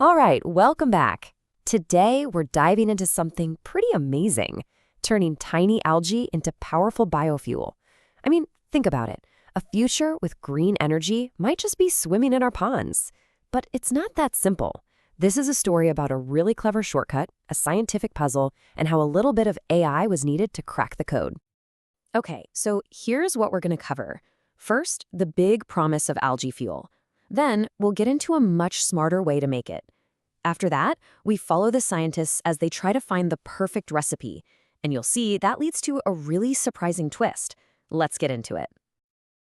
All right, welcome back. Today, we're diving into something pretty amazing, turning tiny algae into powerful biofuel. I mean, think about it. A future with green energy might just be swimming in our ponds. But it's not that simple. This is a story about a really clever shortcut, a scientific puzzle, and how a little bit of AI was needed to crack the code. Okay, so here's what we're going to cover. First, the big promise of algae fuel. Then, we'll get into a much smarter way to make it. After that, we follow the scientists as they try to find the perfect recipe. And you'll see that leads to a really surprising twist. Let's get into it.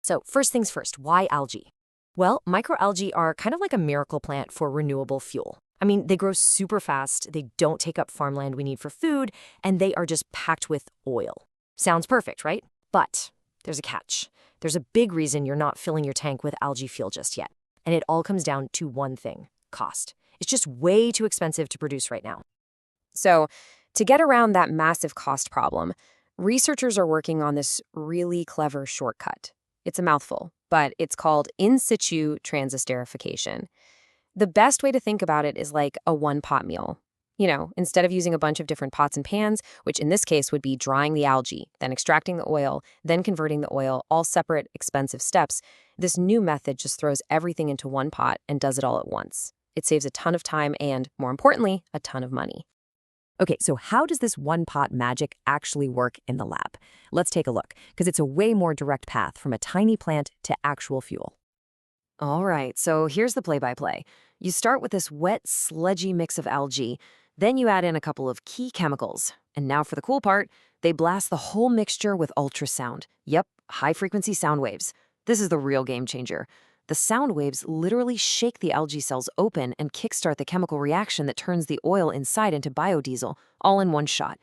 So, first things first, why algae? Well, microalgae are kind of like a miracle plant for renewable fuel. I mean, they grow super fast, they don't take up farmland we need for food, and they are just packed with oil. Sounds perfect, right? But there's a catch. There's a big reason you're not filling your tank with algae fuel just yet. And it all comes down to one thing: cost. It's just way too expensive to produce right now. So, to get around that massive cost problem, researchers are working on this really clever shortcut. It's a mouthful, but it's called in-situ transesterification. The best way to think about it is like a one-pot meal. Instead of using a bunch of different pots and pans, which in this case would be drying the algae, then extracting the oil, then converting the oil, all separate, expensive steps, this new method just throws everything into one pot and does it all at once. It saves a ton of time and, more importantly, a ton of money. Okay, so how does this one-pot magic actually work in the lab? Let's take a look, because it's a way more direct path from a tiny plant to actual fuel. All right, so here's the play-by-play. You start with this wet, sludgy mix of algae, then you add in a couple of key chemicals. And now for the cool part, they blast the whole mixture with ultrasound. Yep, high-frequency sound waves. This is the real game changer. The sound waves literally shake the algae cells open and kickstart the chemical reaction that turns the oil inside into biodiesel, all in one shot.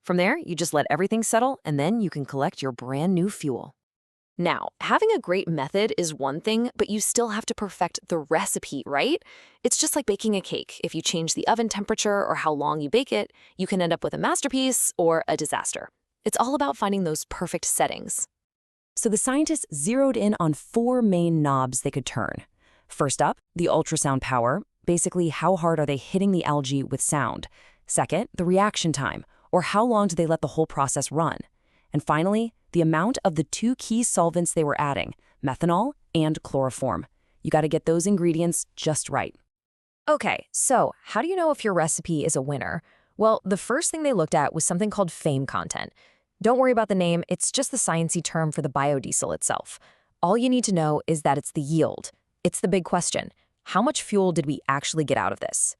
From there, you just let everything settle, and then you can collect your brand new fuel. Now, having a great method is one thing, but you still have to perfect the recipe, right? It's just like baking a cake. If you change the oven temperature or how long you bake it, you can end up with a masterpiece or a disaster. It's all about finding those perfect settings. So the scientists zeroed in on 4 main knobs they could turn. First up, the ultrasound power. Basically, how hard are they hitting the algae with sound? Second, the reaction time, or how long do they let the whole process run? And finally, the amount of the 2 key solvents they were adding, methanol and chloroform. You got to get those ingredients just right. Okay, so how do you know if your recipe is a winner? Well, the first thing they looked at was something called FAME content. Don't worry about the name, it's just the sciencey term for the biodiesel itself. All you need to know is that it's the yield. It's the big question. How much fuel did we actually get out of this?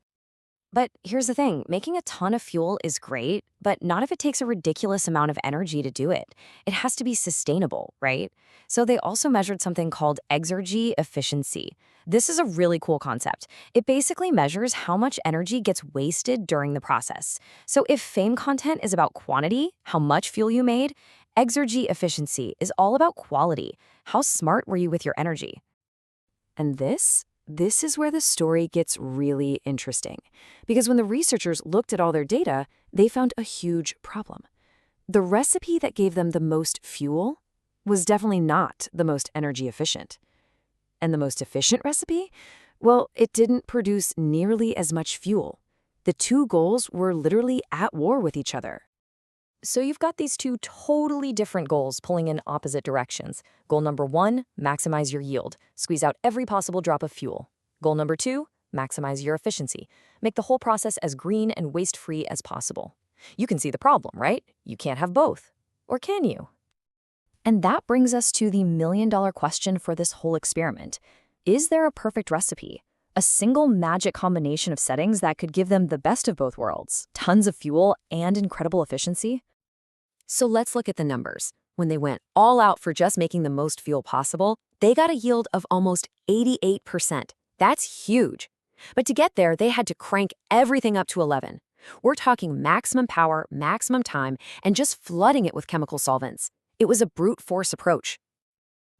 But here's the thing, making a ton of fuel is great, but not if it takes a ridiculous amount of energy to do it. It has to be sustainable, right? So they also measured something called exergy efficiency. This is a really cool concept. It basically measures how much energy gets wasted during the process. So if FAME content is about quantity, how much fuel you made, exergy efficiency is all about quality. How smart were you with your energy? And this is where the story gets really interesting. Because when the researchers looked at all their data, they found a huge problem. The recipe that gave them the most fuel was definitely not the most energy efficient. And the most efficient recipe? Well, it didn't produce nearly as much fuel. The 2 goals were literally at war with each other. So you've got these 2 totally different goals pulling in opposite directions. Goal number 1, maximize your yield. Squeeze out every possible drop of fuel. Goal number 2, maximize your efficiency. Make the whole process as green and waste-free as possible. You can see the problem, right? You can't have both. Or can you? And that brings us to the million-dollar question for this whole experiment. Is there a perfect recipe? A single magic combination of settings that could give them the best of both worlds, tons of fuel and incredible efficiency? So let's look at the numbers. When they went all out for just making the most fuel possible, they got a yield of almost 88%. That's huge. But to get there, they had to crank everything up to 11. We're talking maximum power, maximum time, and just flooding it with chemical solvents. It was a brute force approach.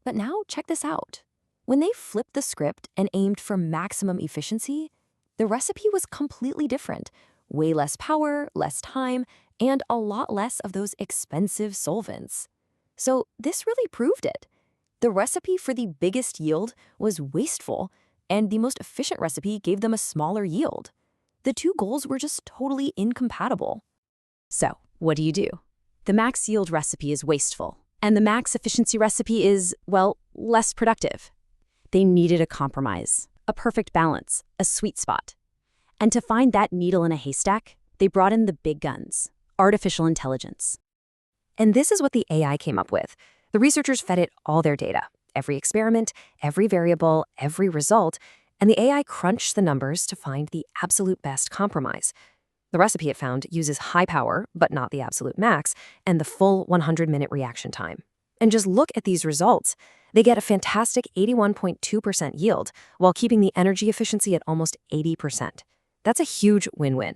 But now check this out. When they flipped the script and aimed for maximum efficiency, the recipe was completely different. Way less power, less time, and a lot less of those expensive solvents. So this really proved it. The recipe for the biggest yield was wasteful, and the most efficient recipe gave them a smaller yield. The two goals were just totally incompatible. So, what do? The max yield recipe is wasteful, and the max efficiency recipe is, well, less productive. They needed a compromise, a perfect balance, a sweet spot. And to find that needle in a haystack, they brought in the big guns, artificial intelligence. And this is what the AI came up with. The researchers fed it all their data, every experiment, every variable, every result, and the AI crunched the numbers to find the absolute best compromise. The recipe it found uses high power, but not the absolute max, and the full 100-minute reaction time. And just look at these results. They get a fantastic 81.2% yield, while keeping the energy efficiency at almost 80%. That's a huge win-win.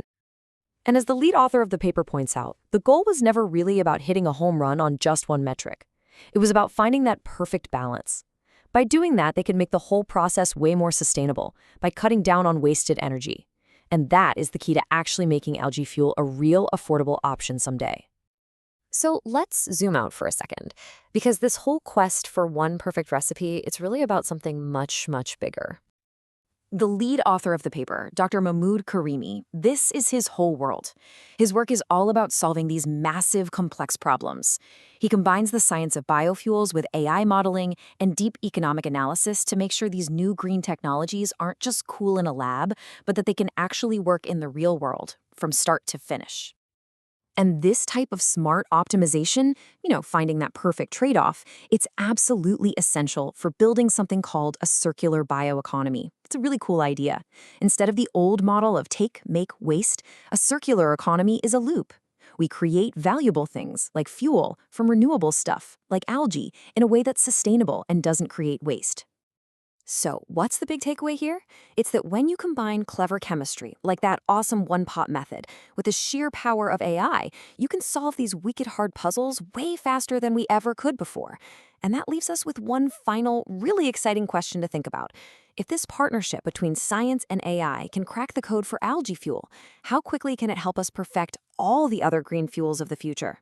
And as the lead author of the paper points out, the goal was never really about hitting a home run on just one metric. It was about finding that perfect balance. By doing that, they could make the whole process way more sustainable by cutting down on wasted energy. And that is the key to actually making algae fuel a real affordable option someday. So let's zoom out for a second, because this whole quest for one perfect recipe, it's really about something much, much bigger. The lead author of the paper, Dr. Mahmoud Karimi, this is his whole world. His work is all about solving these massive, complex problems. He combines the science of biofuels with AI modeling and deep economic analysis to make sure these new green technologies aren't just cool in a lab, but that they can actually work in the real world, from start to finish. And this type of smart optimization, finding that perfect trade-off, it's absolutely essential for building something called a circular bioeconomy. It's a really cool idea. Instead of the old model of take, make, waste, a circular economy is a loop. We create valuable things, like fuel, from renewable stuff, like algae, in a way that's sustainable and doesn't create waste. So, what's the big takeaway here? It's that when you combine clever chemistry, like that awesome one-pot method, with the sheer power of AI, you can solve these wicked hard puzzles way faster than we ever could before. And that leaves us with one final, really exciting question to think about. If this partnership between science and AI can crack the code for algae fuel, how quickly can it help us perfect all the other green fuels of the future?